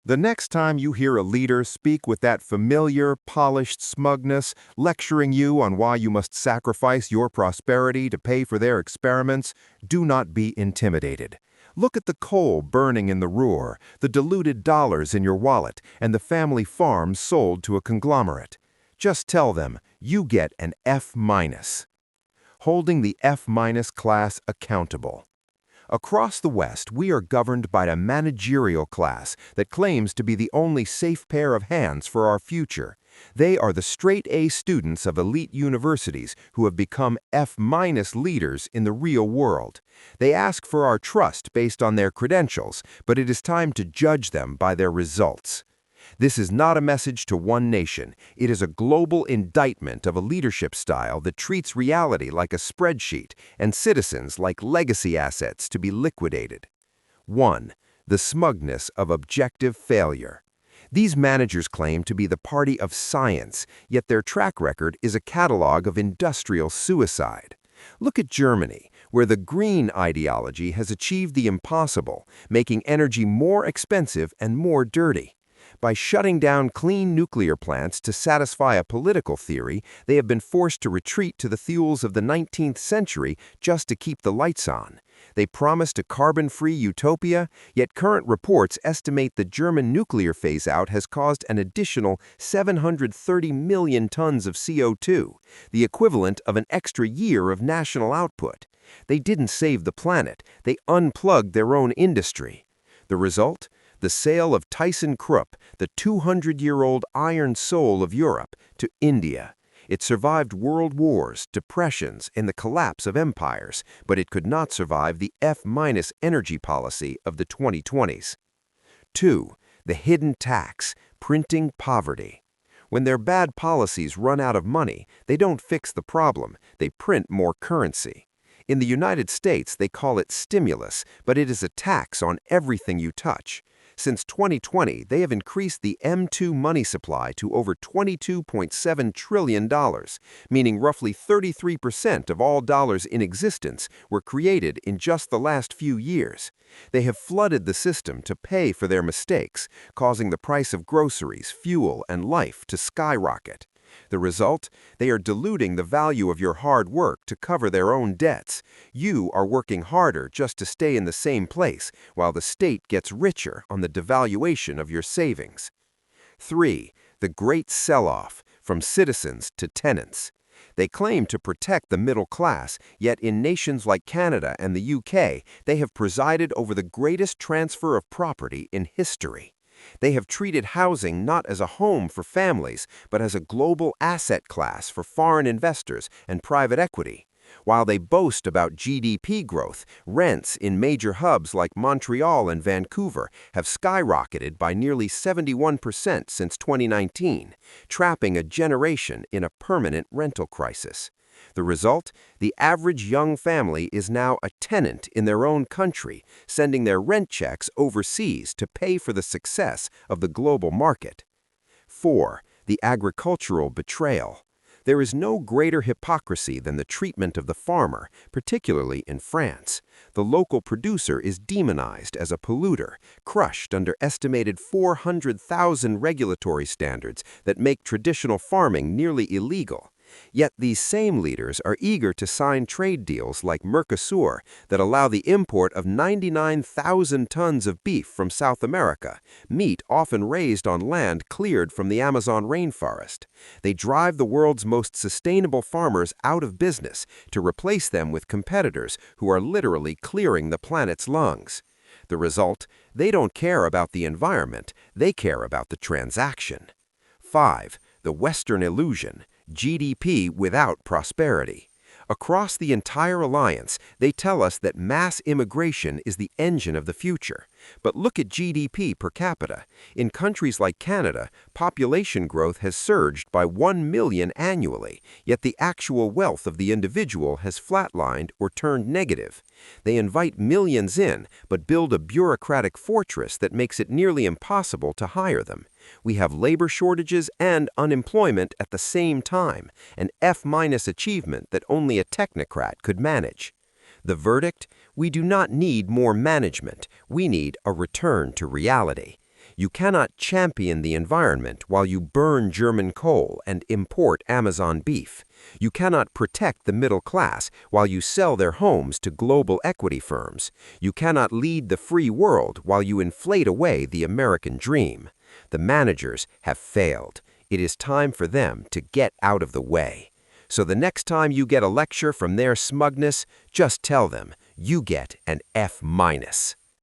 The next time you hear a leader speak with that familiar, polished smugness, lecturing you on why you must sacrifice your prosperity to pay for their experiments, do not be intimidated. Look at the coal burning in the Ruhr, the diluted dollars in your wallet, and the family farm sold to a conglomerate. Just tell them, you get an F-. Holding the F- class accountable. Across the West, we are governed by a managerial class that claims to be the only safe pair of hands for our future. They are the straight-A students of elite universities who have become F- leaders in the real world. They ask for our trust based on their credentials, but it is time to judge them by their results. This is not a message to one nation. It is a global indictment of a leadership style that treats reality like a spreadsheet and citizens like legacy assets to be liquidated. 1. The smugness of objective failure. These managers claim to be the party of science, yet their track record is a catalog of industrial suicide. Look at Germany, where the green ideology has achieved the impossible, making energy more expensive and more dirty. By shutting down clean nuclear plants to satisfy a political theory, they have been forced to retreat to the fuels of the 19th century just to keep the lights on. They promised a carbon-free utopia, yet current reports estimate the German nuclear phase-out has caused an additional 730 million tons of CO2, the equivalent of an extra year of national output. They didn't save the planet, they unplugged their own industry. The result? The sale of ThyssenKrupp, the 200-year-old iron soul of Europe, to India. It survived world wars, depressions, and the collapse of empires, but it could not survive the F- energy policy of the 2020s. 2. The hidden tax, printing poverty. When their bad policies run out of money, they don't fix the problem, they print more currency. In the United States, they call it stimulus, but it is a tax on everything you touch. Since 2020, they have increased the M2 money supply to over $22.7 trillion, meaning roughly 33% of all dollars in existence were created in just the last few years. They have flooded the system to pay for their mistakes, causing the price of groceries, fuel, and life to skyrocket. The result? They are diluting the value of your hard work to cover their own debts. You are working harder just to stay in the same place, while the state gets richer on the devaluation of your savings. 3. The great sell-off, from citizens to tenants. They claim to protect the middle class, yet in nations like Canada and the UK, they have presided over the greatest transfer of property in history. They have treated housing not as a home for families, but as a global asset class for foreign investors and private equity. While they boast about GDP growth, rents in major hubs like Montreal and Vancouver have skyrocketed by nearly 71% since 2019, trapping a generation in a permanent rental crisis. The result? The average young family is now a tenant in their own country, sending their rent checks overseas to pay for the success of the global market. 4. The agricultural betrayal. There is no greater hypocrisy than the treatment of the farmer, particularly in France. The local producer is demonized as a polluter, crushed under estimated 400,000 regulatory standards that make traditional farming nearly illegal. Yet these same leaders are eager to sign trade deals like Mercosur that allow the import of 99,000 tons of beef from South America, meat often raised on land cleared from the Amazon rainforest. They drive the world's most sustainable farmers out of business to replace them with competitors who are literally clearing the planet's lungs. The result? They don't care about the environment, they care about the transaction. 5. The Western illusion. GDP without prosperity. Across the entire alliance, they tell us that mass immigration is the engine of the future. But look at GDP per capita. In countries like Canada, population growth has surged by 1 million annually, yet the actual wealth of the individual has flatlined or turned negative. They invite millions in, but build a bureaucratic fortress that makes it nearly impossible to hire them. We have labor shortages and unemployment at the same time, an F- achievement that only a technocrat could manage. The verdict? We do not need more management. We need a return to reality. You cannot champion the environment while you burn German coal and import Amazon beef. You cannot protect the middle class while you sell their homes to global equity firms. You cannot lead the free world while you inflate away the American dream. The managers have failed. It is time for them to get out of the way. So the next time you get a lecture from their smugness, just tell them you get an F-.